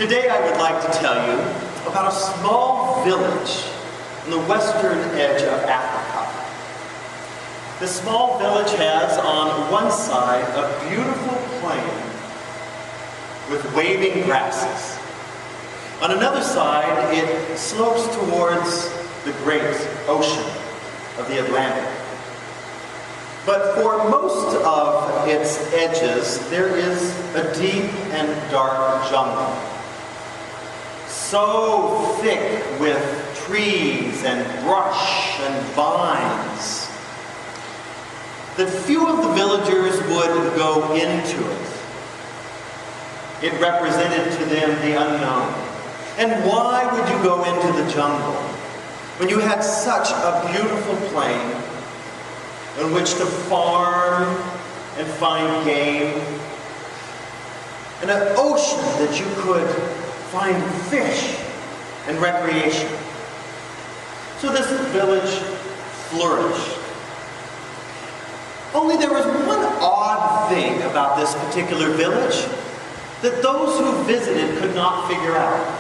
Today I would like to tell you about a small village on the western edge of Africa. This small village has on one side a beautiful plain with waving grasses. On another side, it slopes towards the great ocean of the Atlantic. But for most of its edges, there is a deep and dark jungle. So thick with trees and brush and vines that few of the villagers would go into it. It represented to them the unknown. And why would you go into the jungle when you had such a beautiful plain in which to farm and find game, and an ocean that you could find fish and recreation? So this village flourished. Only there was one odd thing about this particular village that those who visited could not figure out.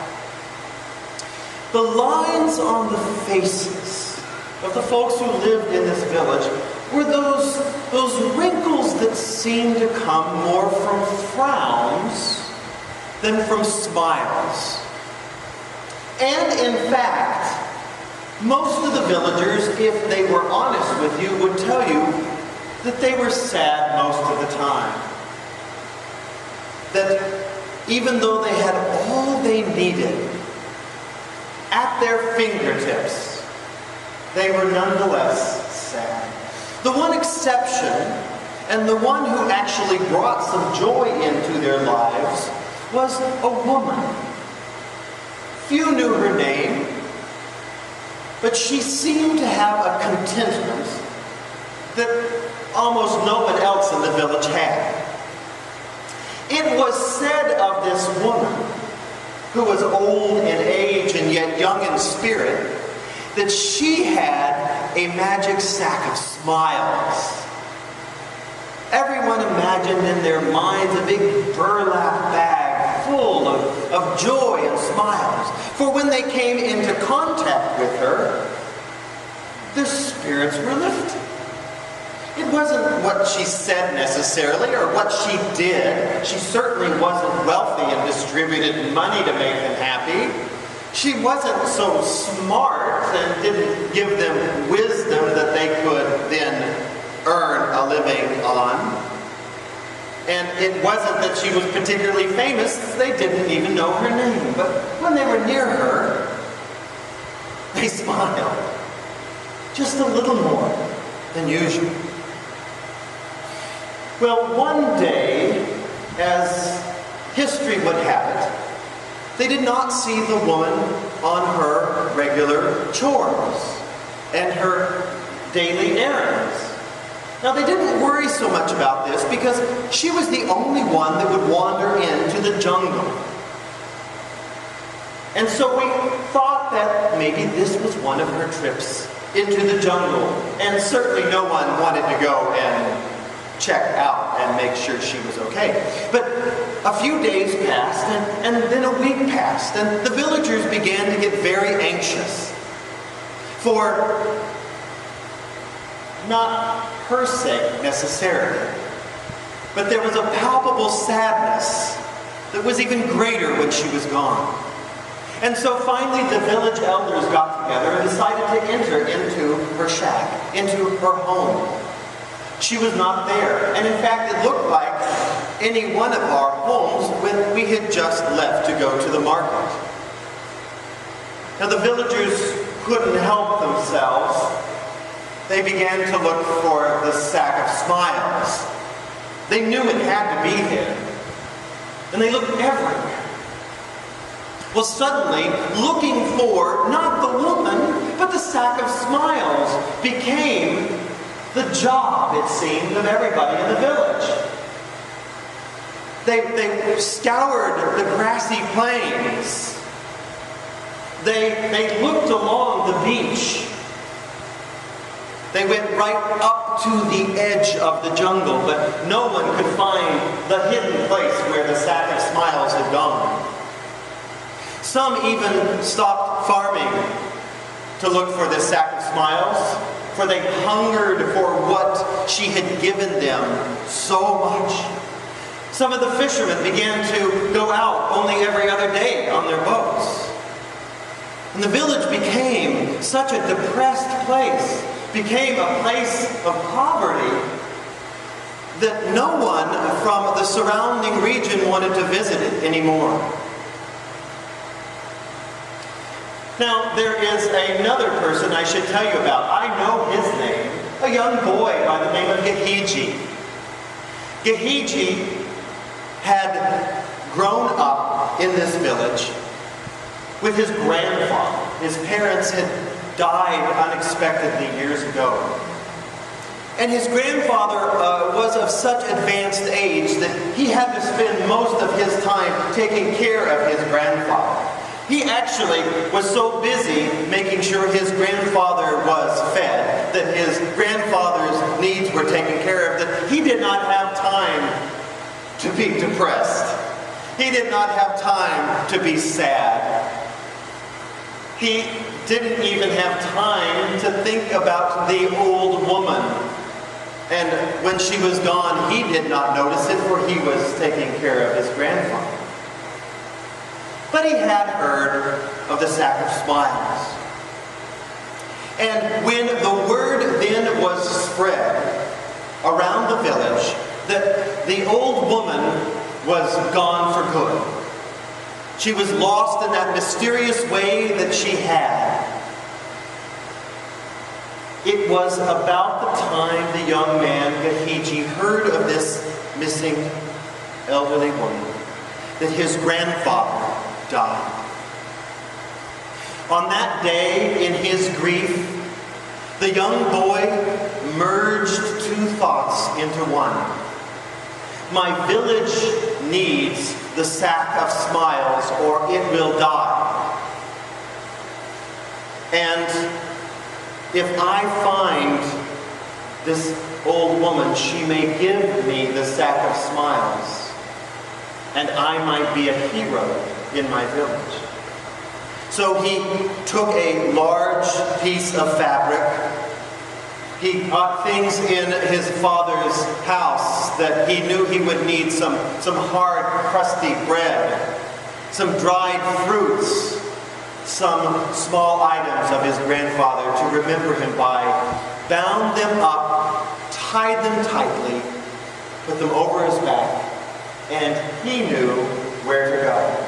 The lines on the faces of the folks who lived in this village were those wrinkles that seemed to come more from frowns than from smiles. And in fact, most of the villagers, if they were honest with you, would tell you that they were sad most of the time. That even though they had all they needed at their fingertips, they were nonetheless sad. The one exception, and the one who actually brought some joy into their lives, was a woman. Few knew her name, but she seemed to have a contentment that almost no one else in the village had. It was said of this woman, who was old in age and yet young in spirit, that she had a magic sack of smiles. Everyone imagined in their minds a big burlap bag full of joy and smiles. For when they came into contact with her, their spirits were lifted. It wasn't what she said necessarily, or what she did. She certainly wasn't wealthy and distributed money to make them happy. She wasn't so smart and didn't give them wisdom that they could then earn a living on. And it wasn't that she was particularly famous. They didn't even know her name. But when they were near her, they smiled. Just a little more than usual. Well, one day, as history would have it, they did not see the woman on her regular chores and her daily errands. Now, they didn't worry so much about this because she was the only one that would wander into the jungle. And so we thought that maybe this was one of her trips into the jungle. And certainly no one wanted to go and check out and make sure she was okay. But a few days passed, and then a week passed, and the villagers began to get very anxious. For not her sake necessarily, but there was a palpable sadness that was even greater when she was gone. And so finally the village elders got together and decided to enter into her shack, into her home. She was not there. And in fact, it looked like any one of our homes when we had just left to go to the market. Now the villagers couldn't help themselves. They began to look for the sack of smiles. They knew it had to be there. And they looked everywhere. Well, suddenly, looking for not the woman, but the sack of smiles became the job, it seemed, of everybody in the village. They scoured the grassy plains. They looked along the beach. They went right up to the edge of the jungle, but no one could find the hidden place where the sack of smiles had gone. Some even stopped farming to look for this sack of smiles, for they hungered for what she had given them so much. Some of the fishermen began to go out only every other day on their boats. And the village became such a depressed place, became a place of poverty, that no one from the surrounding region wanted to visit it anymore. Now, there is another person I should tell you about. I know his name, a young boy by the name of Gahiji. Gahiji had grown up in this village with his grandfather. His parents had died unexpectedly years ago. And his grandfather was of such advanced age that he had to spend most of his time taking care of his grandfather. He actually was so busy making sure his grandfather was fed, that his grandfather's needs were taken care of, that he did not have time to be depressed. He did not have time to be sad. He didn't even have time to think about the old woman. And when she was gone, he did not notice it, for he was taking care of his grandfather. But he had heard of the sack of smiles. And when the word then was spread around the village that the old woman was gone for good, she was lost in that mysterious way that she had, it was about the time the young man, Gahiji, heard of this missing elderly woman, that his grandfather died. On that day, in his grief, the young boy merged two thoughts into one. My village needs the sack of smiles, or it will die. And if I find this old woman, she may give me the sack of smiles, and I might be a hero in my village. So he took a large piece of fabric. He got things in his father's house that he knew he would need: some hard, crusty bread, some dried fruits, some small items of his grandfather to remember him by, bound them up, tied them tightly, put them over his back, and he knew where to go.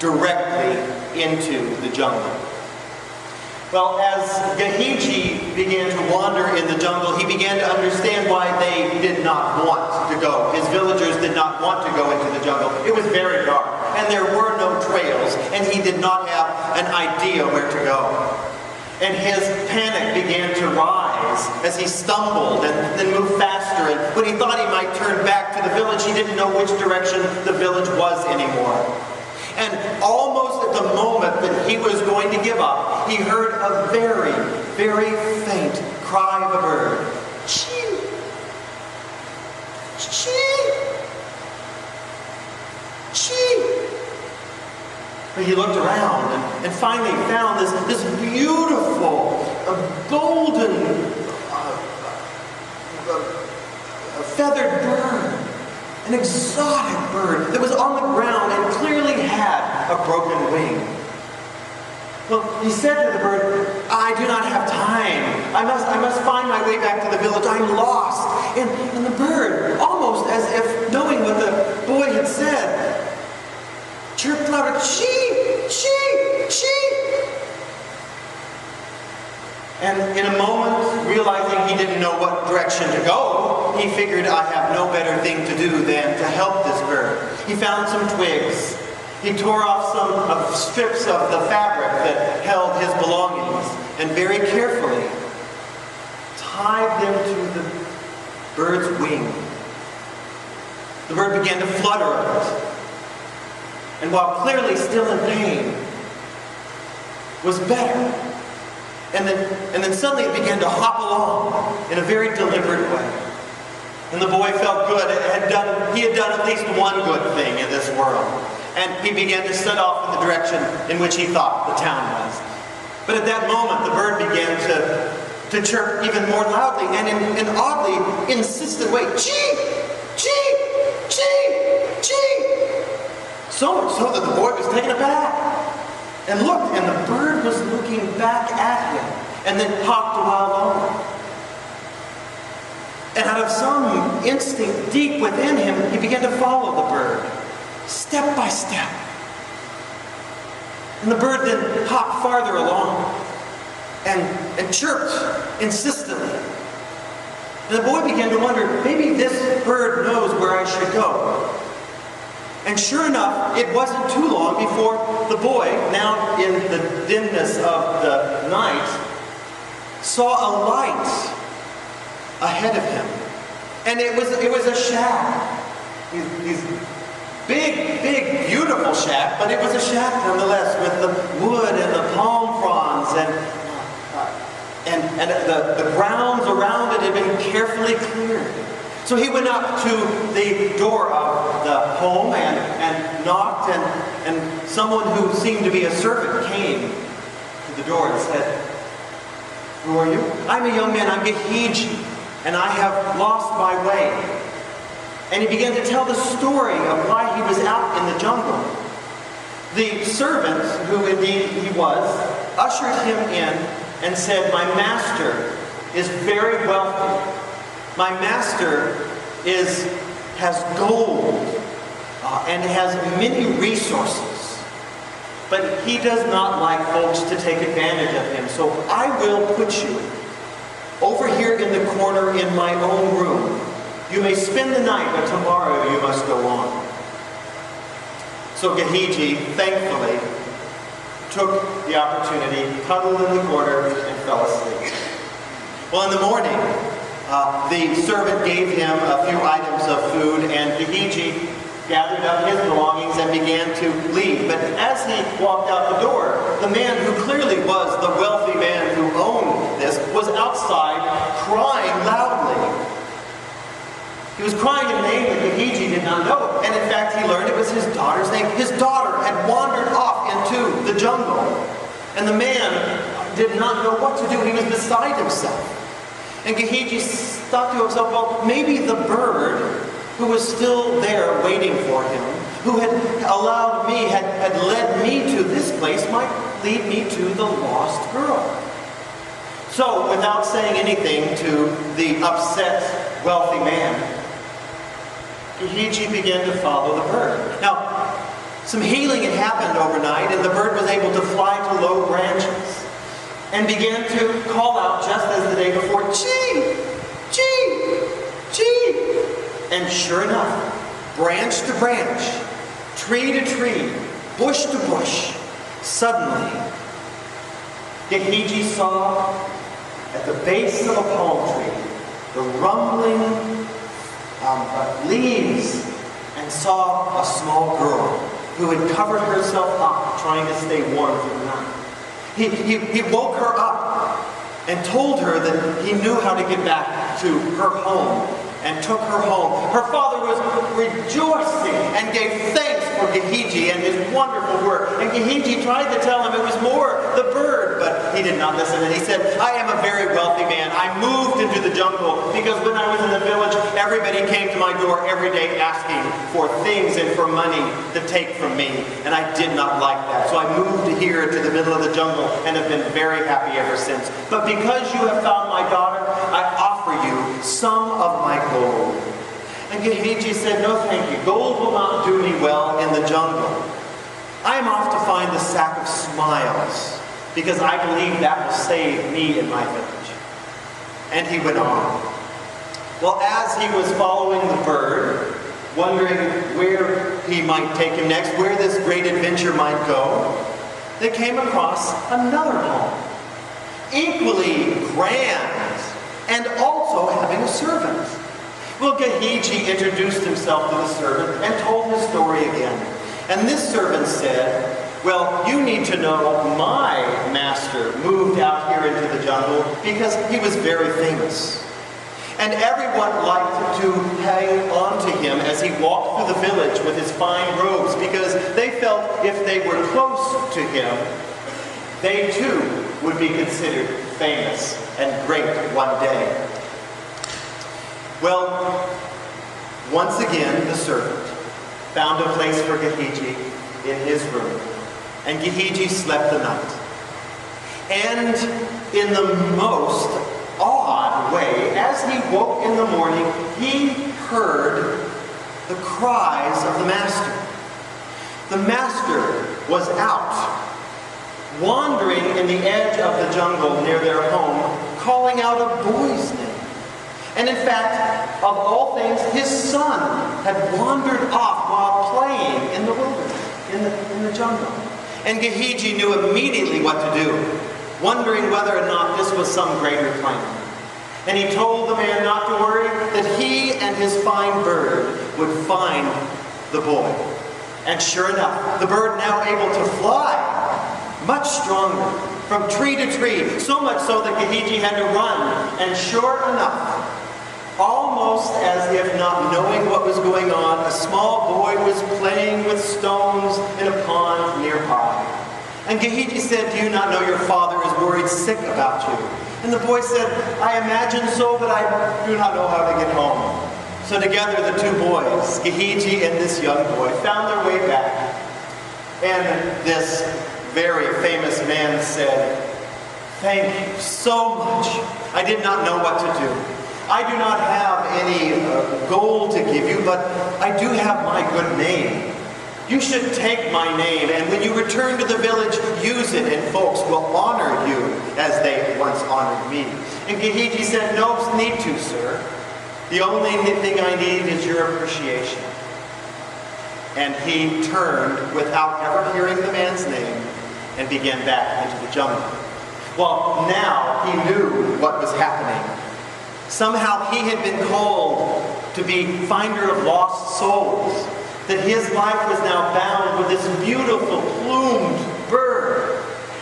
Directly into the jungle. Well, as Gahiji began to wander in the jungle, he began to understand why they did not want to go. His villagers did not want to go into the jungle. It was very dark, and there were no trails, and he did not have an idea where to go. And his panic began to rise as he stumbled and then moved faster. And when he thought he might turn back to the village, he didn't know which direction the village was anymore. And almost at the moment that he was going to give up, he heard a very, very faint cry of a bird. Chee! Chee! Chee! But he looked around and finally found this beautiful, golden, feathered bird. An exotic bird that was on the ground and clearly had a broken wing. Well, he said to the bird, I do not have time. I must find my way back to the village. I'm lost. And the bird, almost as if knowing what the boy had said, chirped louder, chee, chee, chee. And in a moment, realizing he didn't know what direction to go, he figured, I have no better thing to do than to help this bird. He found some twigs. He tore off some strips of the fabric that held his belongings and very carefully tied them to the bird's wing. The bird began to flutter a bit. And while clearly still in pain, was better. And then suddenly it began to hop along in a very deliberate way. And the boy felt good. He had done at least one good thing in this world. and he began to set off in the direction in which he thought the town was. But at that moment, the bird began to chirp even more loudly and in an oddly insistent way. Chee! Chee! Chee! Chee! So much so that the boy was taken aback and looked, and the bird was looking back at him and then hopped a while longer. And out of some instinct deep within him, he began to follow the bird, step by step. And the bird then hopped farther along and chirped insistently. And the boy began to wonder, maybe this bird knows where I should go. And sure enough, it wasn't too long before the boy, now in the dimness of the night, saw a light ahead of him. And it was a shack. These big, beautiful shack, but it was a shack nonetheless, with the wood and the palm fronds and the grounds around it had been carefully cleared. So he went up to the door of the home and knocked, and someone who seemed to be a servant came to the door and said, "Who are you?" "I'm a young man, I'm Gehiji, and I have lost my way." And he began to tell the story of why he was out in the jungle. The servant, who indeed he was, ushered him in and said, "My master is very wealthy. My master has gold and has many resources. But he does not like folks to take advantage of him. So I will put you over here in the corner in my own room. You may spend the night, but tomorrow you must go on." So Gehiji, thankfully, took the opportunity, cuddled in the corner, and fell asleep. Well, in the morning, the servant gave him a few items of food, and Gehiji gathered up his belongings and began to leave. But as he walked out the door, the man who clearly was the wealthy man who owned this was outside crying loudly. He was crying a name that Gehiji did not know, and in fact he learned it was his daughter's name. His daughter had wandered off into the jungle, and the man did not know what to do. He was beside himself. And Gehiji thought to himself, well, maybe the bird who was still there waiting for him, who had allowed me, had led me to this place, might lead me to the lost girl. So, without saying anything to the upset, wealthy man, Gehiji began to follow the bird. Now, some healing had happened overnight, and the bird was able to fly to low branches and began to call out just as the day before, "Chee! Chee! Chee!" And sure enough, branch to branch, tree to tree, bush to bush, suddenly, Gehiji saw at the base of a palm tree the rumbling leaves, and saw a small girl who had covered herself up trying to stay warm through the night. He woke her up and told her that he knew how to get back to her home, and took her home. Her father was rejoicing and gave thanks for Gehiji and his wonderful work. And Gehiji tried to tell him it was more the bird, but he did not listen. And he said, "I am a very wealthy man. I moved into the jungle because when I was in the village, everybody came to my door every day asking for things and for money to take from me. And I did not like that. So I moved here to the middle of the jungle and have been very happy ever since. But because you have found my daughter, I offer you some of my gold." And Gehiji said, "No, thank you. Gold will not do me well in the jungle. I am off to find the sack of smiles, because I believe that will save me in my village." And he went on. Well, as he was following the bird, wondering where he might take him next, where this great adventure might go, they came across another home, equally grand, and also having a servant. Well, Gehiji introduced himself to the servant and told his story again. And this servant said, "Well, you need to know my master moved out here into the jungle because he was very famous. And everyone liked to hang on to him as he walked through the village with his fine robes because they if they were close to him, they too would be considered famous and great one day. Well, once again, the servant found a place for Gehiji in his room, and Gehiji slept the night. And in the most odd way, as he woke in the morning, he heard the cries of the master. The master was out, wandering in the edge of the jungle near their home, calling out a boy's name. And in fact, of all things, his son had wandered off while playing in the wilderness, in the jungle. And Gehiji knew immediately what to do, wondering whether or not this was some greater plan. And he told the man not to worry, that he and his fine bird would find the boy. And sure enough, the bird, now able to fly, much stronger, from tree to tree, so much so that Gehiji had to run. And sure enough, almost as if not knowing what was going on, a small boy was playing with stones in a pond nearby. And Gehiji said, "Do you not know your father is worried sick about you?" And the boy said, "I imagine so, but I do not know how to get home." So together the two boys, Gehiji and this young boy, found their way back. And this very famous man said, "Thank you so much. I did not know what to do. I do not have any gold to give you, but I do have my good name. You should take my name, and when you return to the village, use it, and folks will honor you as they once honored me." And Gehiji said, "No need to, sir. The only thing I need is your appreciation." And he turned without ever hearing the man's name and began back into the jungle. Well, now he knew what was happening. Somehow he had been called to be finder of lost souls, that his life was now bound with this beautiful plumed bird.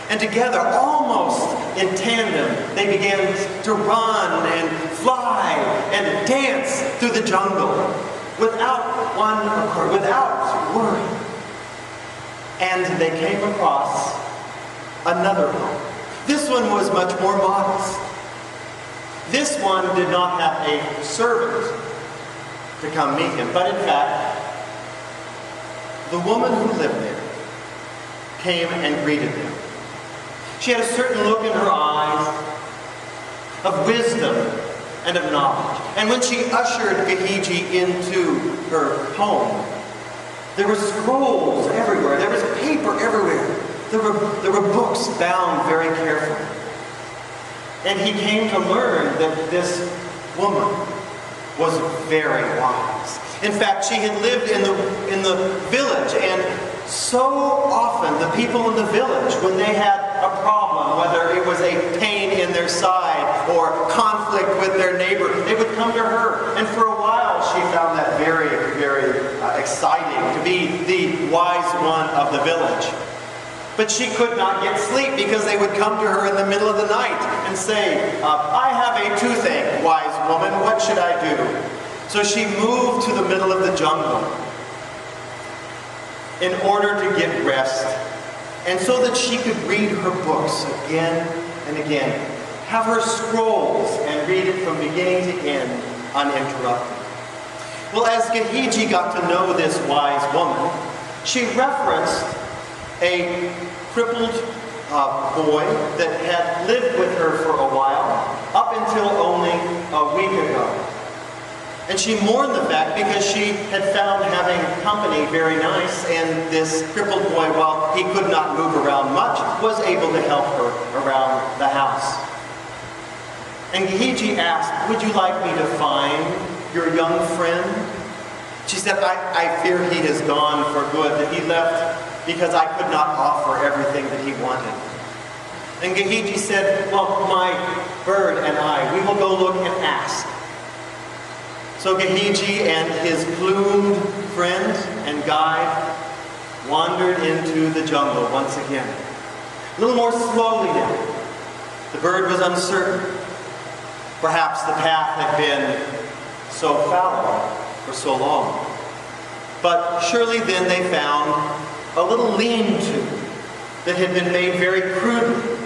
And together, almost in tandem, they began to run and fly and dance through the jungle without one accord, without worry. And they came across another home. This one was much more modest. This one did not have a servant to come meet him, but in fact, the woman who lived there came and greeted him. She had a certain look in her eyes of wisdom and of knowledge. And when she ushered Gehiji into her home, there were scrolls everywhere. There was paper everywhere. There were books bound very carefully. And he came to learn that this woman was very wise. In fact, she had lived in the village, and so often the people in the village, when they had a problem, whether it was a pain in their side or conflict with their neighbor, they would come to her. And for a while, she found that very, very exciting, to be the wise one of the village. But she could not get sleep because they would come to her in the middle of the night and say, "I have a toothache, wise woman, what should I do?" So she moved to the middle of the jungle in order to get rest, and so that she could read her books again and again, have her scrolls and read it from beginning to end uninterrupted. Well, as Gehiji got to know this wise woman, she referenced a crippled boy that had lived with her for a while, up until only a week ago. And she mourned the fact because she had found having company very nice, and this crippled boy, while he could not move around much, was able to help her around the house. And Gehiji asked, "Would you like me to find your young friend?" She said, I fear he has gone for good, that he left because I could not offer everything that he wanted." And Gehiji said, "Well, my bird and I, we will go look and ask." So Gehiji and his plumed friend and guide wandered into the jungle once again. A little more slowly now. The bird was uncertain. Perhaps the path had been so fallow for so long. But surely then they found a little lean-to that had been made very crudely.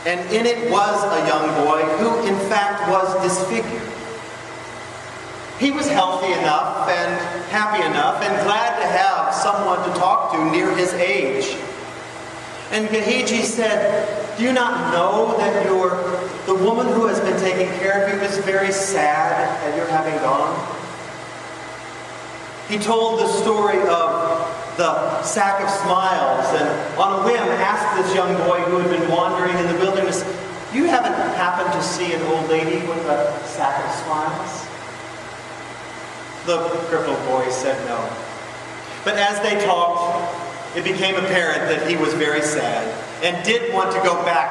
And in it was a young boy who, in fact, was disfigured. He was healthy enough and happy enough and glad to have someone to talk to near his age. And Gahiji said, "Do you not know that the woman who has been taking care of you is very sad at your having gone?" He told the story of the sack of smiles, and on a whim asked this young boy who had been wandering in the wilderness, "You haven't happened to see an old lady with a sack of smiles?" The crippled boy said no. But as they talked, it became apparent that he was very sad and did want to go back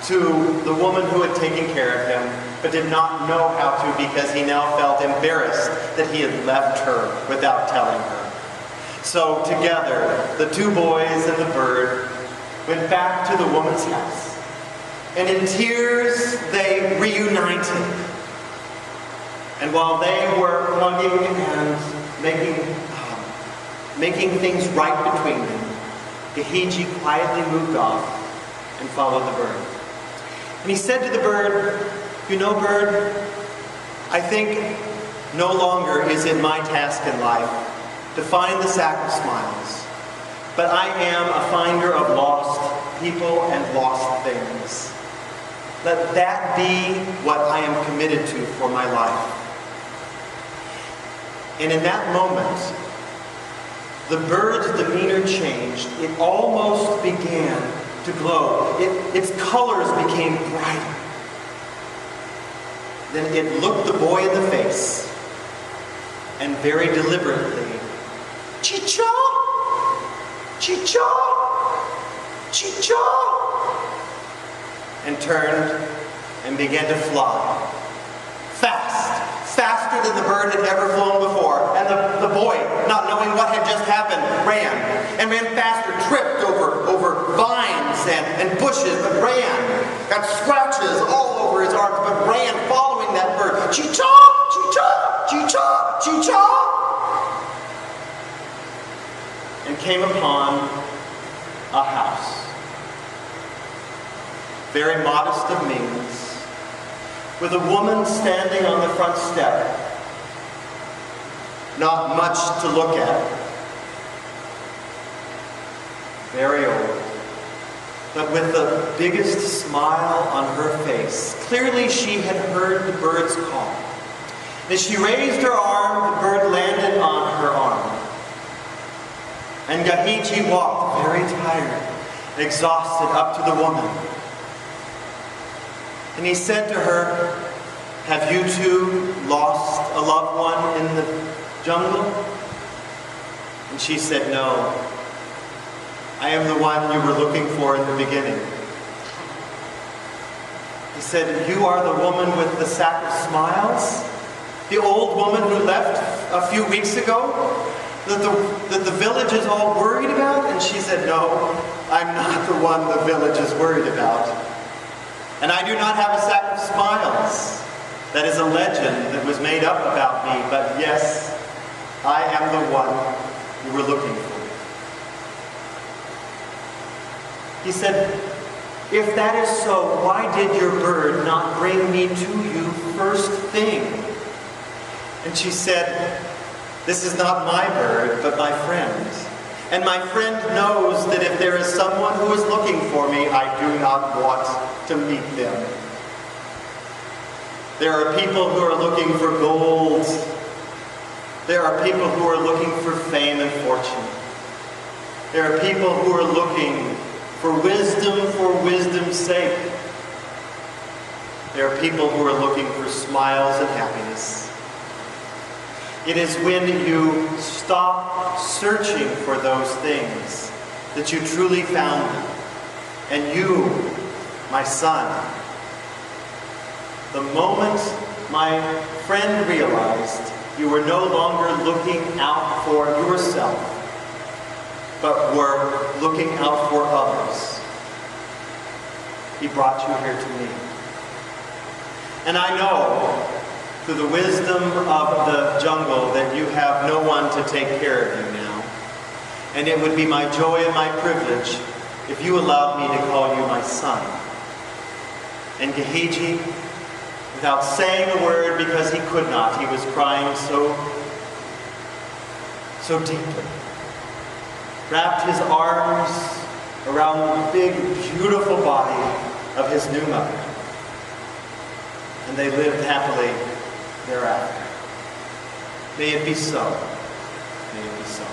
to the woman who had taken care of him, but did not know how to because he now felt embarrassed that he had left her without telling her. So together, the two boys and the bird went back to the woman's house. And in tears, they reunited. And while they were hugging and making things right between them, Gahiji quietly moved off and followed the bird. And he said to the bird, "You know, bird, I think no longer is it my task in life to find the sack of smiles, but I am a finder of lost people and lost things. Let that be what I am committed to for my life." And in that moment, the bird's demeanor changed. It almost began to glow. Its colors became brighter. Then it looked the boy in the face and very deliberately, "Chicha! Chicha! Chicha!" and turned and began to fly. Faster than the bird had ever flown before. And the boy, not knowing what had just happened, ran faster, tripped over vines and bushes, but ran. Got scratches all over his arms, but ran following that bird. Chee-chaw! Chee-chaw! Chee-chaw! Chee-chaw! And came upon a house. Very modest of means, with a woman standing on the front step. Not much to look at. Very old, but with the biggest smile on her face. Clearly she had heard the bird's call. As she raised her arm, the bird landed on her arm. And Gahiji walked, very tired, exhausted, up to the woman. And he said to her, "Have you too lost a loved one in the jungle?" And she said, "No. I am the one you were looking for in the beginning." He said, "You are the woman with the sack of smiles? The old woman who left a few weeks ago? That the village is all worried about?" And she said, "No, I'm not the one the village is worried about. And I do not have a sack of smiles. That is a legend that was made up about me. But yes, I am the one you were looking for." He said, "If that is so, why did your bird not bring me to you first thing?" And she said, "This is not my bird, but my friend's. And my friend knows that if there is someone who is looking for me, I do not want to meet them. There are people who are looking for gold. There are people who are looking for fame and fortune. There are people who are looking for wisdom's sake. There are people who are looking for smiles and happiness. It is when you stop searching for those things that you truly found them. And you, my son, the moment my friend realized you were no longer looking out for yourself, but were looking out for others, he brought you here to me. And I know, through the wisdom of the jungle, that you have no one to take care of you now. and it would be my joy and my privilege if you allowed me to call you my son. And Gehazi, without saying a word because he could not, he was crying so deeply, wrapped his arms around the big, beautiful body of his new mother. And they lived happily thereafter. May it be so. May it be so.